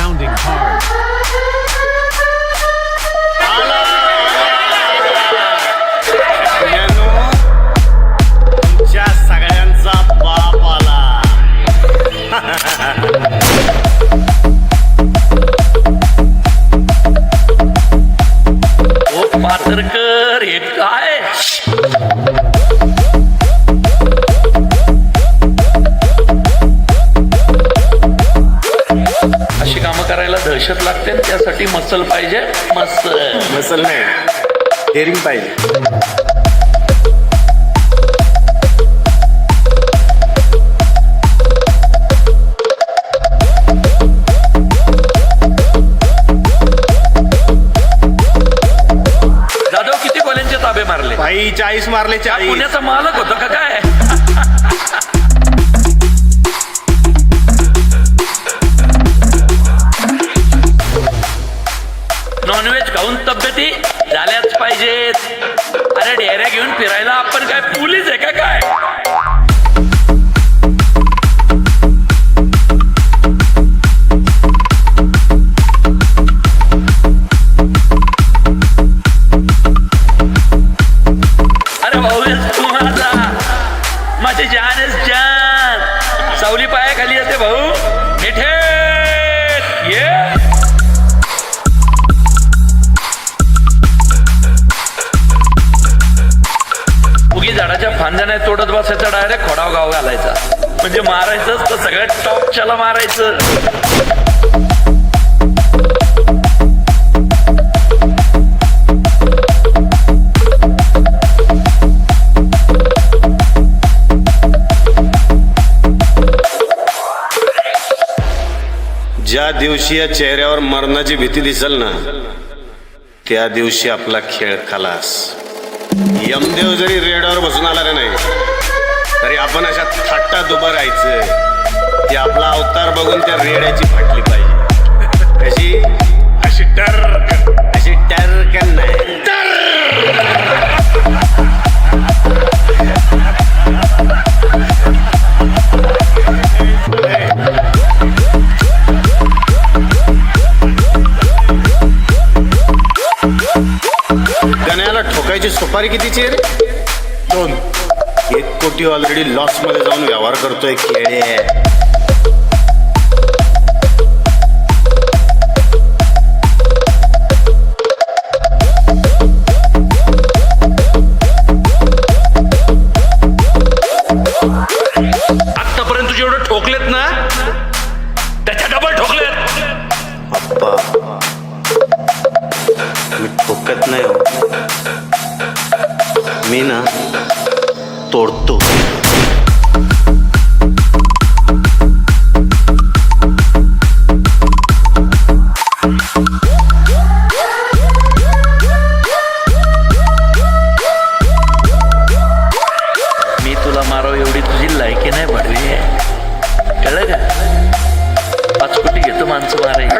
sounding hard. तुमच्या सगळ्यांचा बाप आला. ओ पात्रकर हे काय? अशी कामं करायला दहशत लागते, त्यासाठी मसल पाहिजे. मसल नाही, डेअरिंग पाहिजे. जाधव किती गोल्यांचे ताबे मारले? भाई 40 मारले. 40. पुण्याचा मालक होता का काय? नॉनव्हेज खाऊन तब्येती झाल्याच पाहिजेत. अरे डेऱ्या घेऊन फिरायला आपण काय पोलीस आहे का काय? अरे भाऊ तू माझी जान आहेस जान. सावली पायाखाली असते भाऊ. मिठे ये उगी झाडाच्या फांद्या नाही तोडत बसायचा, डायरेक्ट खोडाव गाव घालायचा. म्हणजे मारायचंच तर सगळ्यात टॉपच्याला मारायचं. ज्या दिवशी या चेहऱ्यावर मरणाची भीती दिसेल ना, त्या दिवशी आपला खेळ खलास. यमदेव जरी रेडावर बसून आला नाही, तरी आपण अशा थाटात उभं राहायचं. ती आपला अवतार बघून त्या रेड्याची फाटली पाहिजे. कशी? अशी टर्कन नाही. गण्याला ठोकायची सुपारी कितीची रे? 2. 1 कोटी ऑलरेडी लॉस मध्ये जाऊन व्यवहार करतोय. खेळे आतापर्यंत जेवढं ठोकलेत ना, त्याच्या डबल ठोकलेत. अप्पा, मी ठोकत नाही हो. मी ना तोडतो. मी तुला माराव एवढी तुझी लायकी नाही भडवी. कळलं का? 5 कोटी घेतो माणसं मारायला.